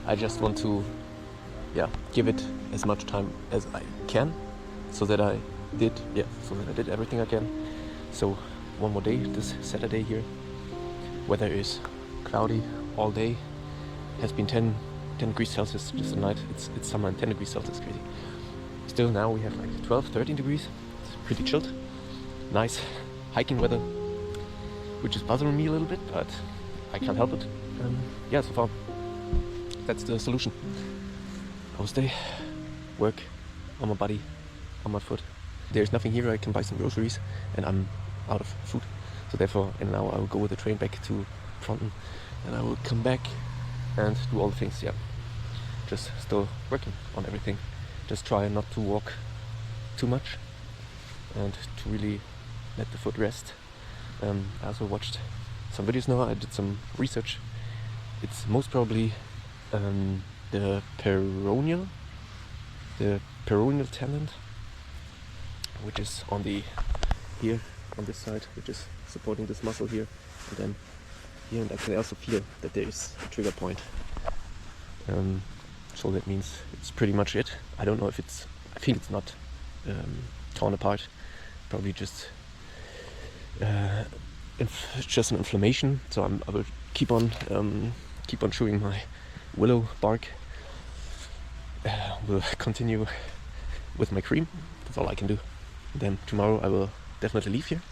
S5: I just want to give it as much time as I can, so that I
S1: so then I did everything again. So one more day, this Saturday here. Weather is cloudy all day. Has been 10 degrees Celsius just the night. It's summer and 10 degrees Celsius, crazy. Still now we have like 12, 13 degrees. It's pretty chilled. Nice hiking weather, which is bothering me a little bit, but I can't help it. Yeah, so far that's the solution. I will stay, work on my body, on my foot. There's nothing here. I can buy some groceries and I'm out of food. So therefore, and now I will go with the train back to Fronten and I will come back and do all the things. Yeah, just still working on everything. Just try not to walk too much and to really let the foot rest. I also watched some videos now. I did some research. It's most probably the peroneal tendon, which is on the here on this side, which is supporting this muscle here, and then here, and I can also feel that there is a trigger point. So that means it's pretty much it. I don't know if it's. I think it's not torn apart. Probably just it's just an inflammation. So I will keep on chewing my willow bark. Will continue with my cream. That's all I can do. Then tomorrow I will definitely leave here.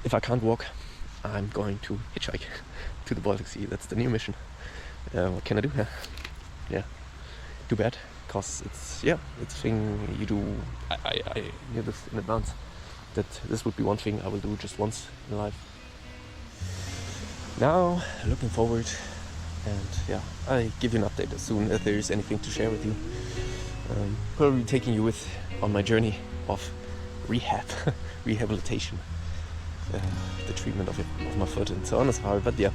S1: If I can't walk, I'm going to hitchhike to the Baltic Sea. That's the new mission. What can I do? Yeah, too bad, cause it's a thing you do. I knew this in advance that this would be one thing I will do just once in life. Now looking forward, and yeah, I give you an update as soon as there is anything to share with you. Probably taking you with on my journey of rehabilitation, the treatment of my foot and so on and so forth. But yeah,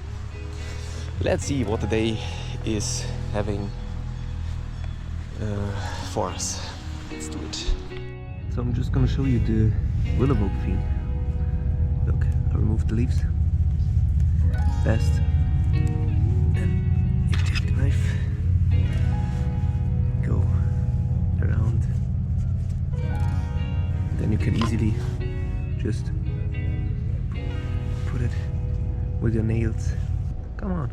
S1: let's see what the day is having for us. Let's do it. So I'm just gonna show you the willow thing. Look, I removed the leaves. Best. Then you take the knife, go around. Then you can easily just put it with your nails. Come on.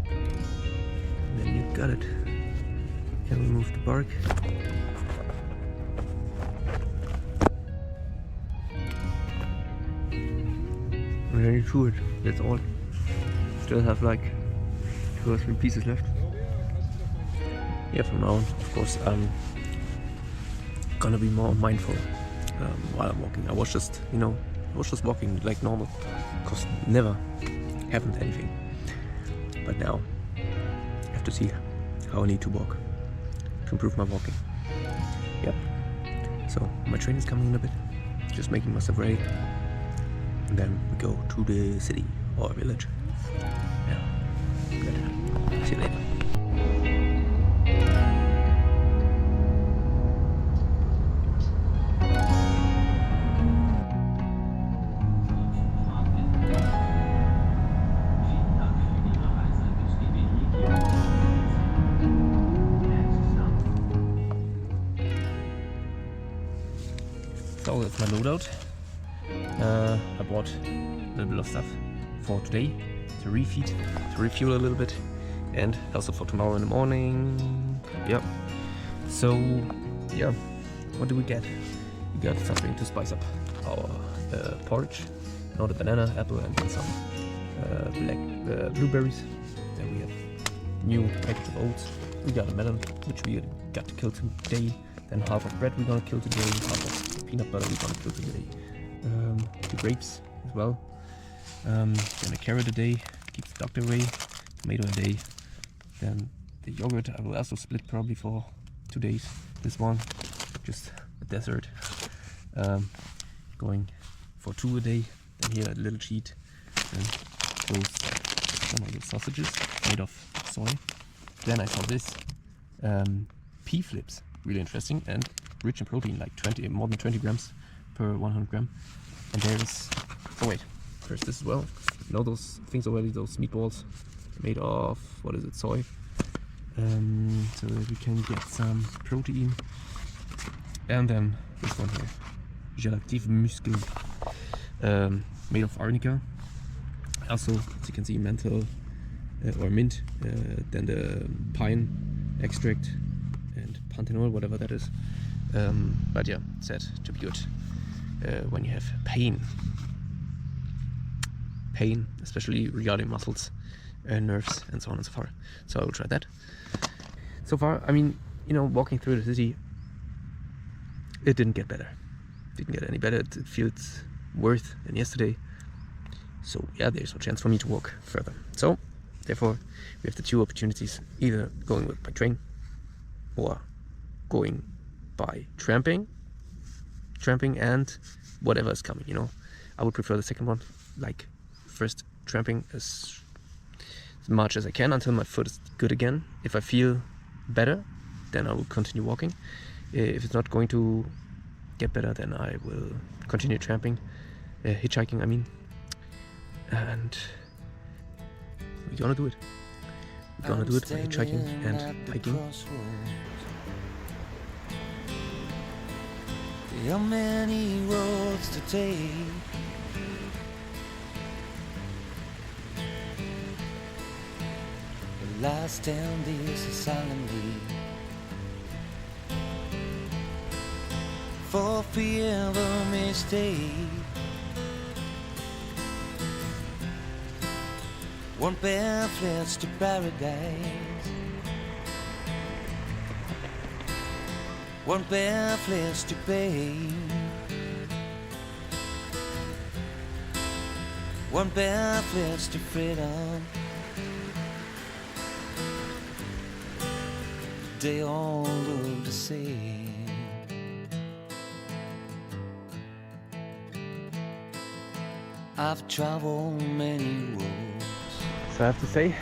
S1: And then you got it. You can remove the bark. And then you chew it. That's all. Still have like 2 or 3 pieces left. Yeah, from now on, of course, I'm gonna be more mindful while I'm walking. I was just walking like normal, cause never happened anything. But now I have to see how I need to walk to improve my walking. Yep. So my train is coming in a bit. Just making myself ready. And then we go to the city or village. Yeah. Good. See you later. So that's my loadout. I bought a little bit of stuff for today to refeed, to refuel a little bit, and also for tomorrow in the morning. Yep. So yeah, what do we get? We got something to spice up our porridge. Now the banana, apple, and then some black blueberries. Then we have new package of oats. We got a melon, which we got to kill today. Then half of bread we're gonna kill today, half of peanut butter we're gonna kill today. The grapes as well. Then a carrot a day, keeps the doctor away. Tomato a day. Then the yogurt I will also split probably for 2 days. This one, just a dessert. Going for 2 a day. Then here a little sheet. Then those some of the sausages made of soy. Then I saw this pea flips. Really interesting and rich in protein, like more than 20 grams per 100 gram. And there's, oh wait, there's this as well. You know those things already, those meatballs made of, what is it, soy. So that we can get some protein. And then this one here, Gelactive Muscle, made of arnica. Also, as you can see, menthol or mint, then the pine extract and panthenol, whatever that is. But yeah, said to be good when you have pain, especially regarding muscles, nerves, and so on and so forth. So I will try that. So far, I mean, you know, walking through the city, it didn't get better. Didn't get any better. It feels worse than yesterday. So yeah, there's no chance for me to walk further. So therefore, we have the two opportunities: either going by train or going by tramping and whatever is coming. You know, I would prefer the second one. Like, first tramping as much as I can until my foot is good again. If I feel better, then I will continue walking. If it's not going to get better, then I will continue tramping, hitchhiking, I mean. And we're gonna do it. We're gonna do it by hitchhiking and hiking.
S3: There are many roads to take. The last 10 days is silently, for fear of a mistake. One pair flits to paradise, one pair flits to pain, one pair flits to freedom. They all look the same. I've traveled many roads.
S1: So I have to say,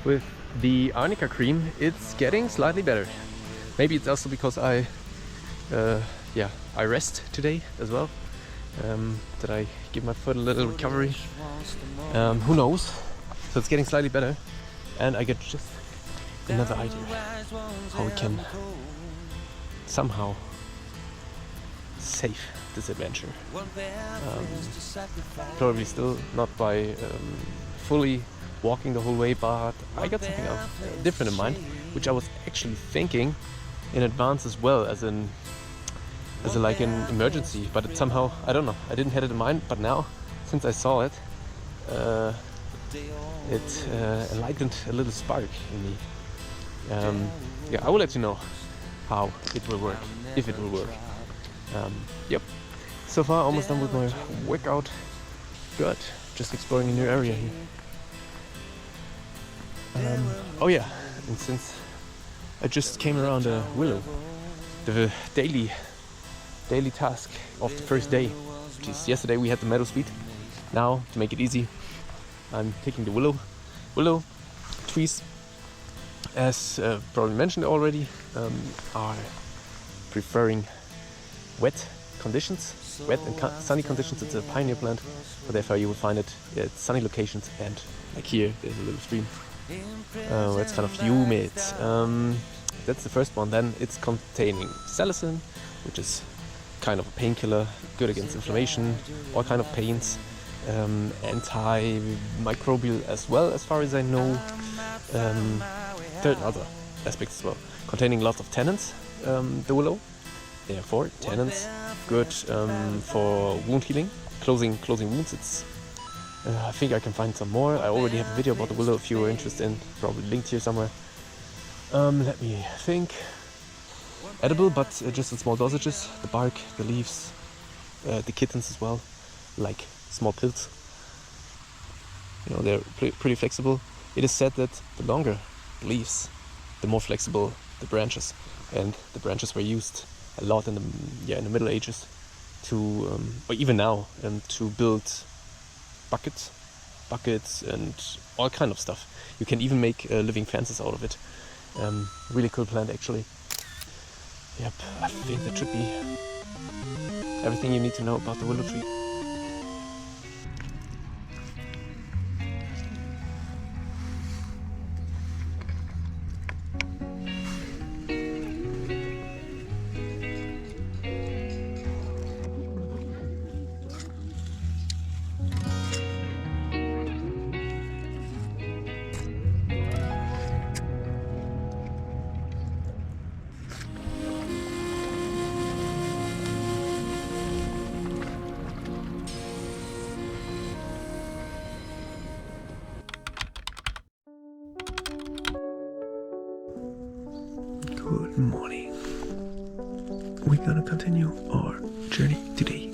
S1: with the arnica cream, it's getting slightly better. Maybe it's also because I rest today as well. That I give my foot a little recovery. Who knows? So it's getting slightly better, and I get just another idea how we can somehow save this adventure. Probably still not by fully walking the whole way, but I got something else different in mind, which I was actually thinking in advance as well, as an emergency. But it somehow, I don't know, I didn't have it in mind. But now, since I saw it, it enlightened a little spark in me. I will let you know how it will work, if it will work. Yep. So far, almost done with my workout. Good. Just exploring a new area here. Oh yeah, and since I just came around a willow, the daily task of the first day, which is yesterday we had the meadowsweet. Now, to make it easy, I'm taking the willow trees. As probably mentioned already, are preferring wet conditions, wet and sunny conditions. It's a pioneer plant, so therefore you will find it at sunny locations, and like here, there's a little stream. It's kind of humid. That's the first one. Then it's containing salicin, which is kind of a painkiller, good against inflammation, all kind of pains, antimicrobial as well, as far as I know. Certain other aspects as well. Containing lots of tannins, the willow. Therefore, tannins good for wound healing, closing wounds. It's I think I can find some more. I already have a video about the willow if you are interested in, probably linked here somewhere. Let me think. Edible, but just in small dosages. The bark, the leaves, the kittens as well, like small pills. You know, they're pretty flexible. It is said that the longer the leaves, the more flexible the branches, and the branches were used a lot in the Middle Ages to, or even now, to build buckets and all kind of stuff. You can even make living fences out of it. Really cool plant, actually. Yep, I think that should be everything you need to know about the willow tree.
S5: morning. We're gonna continue our journey today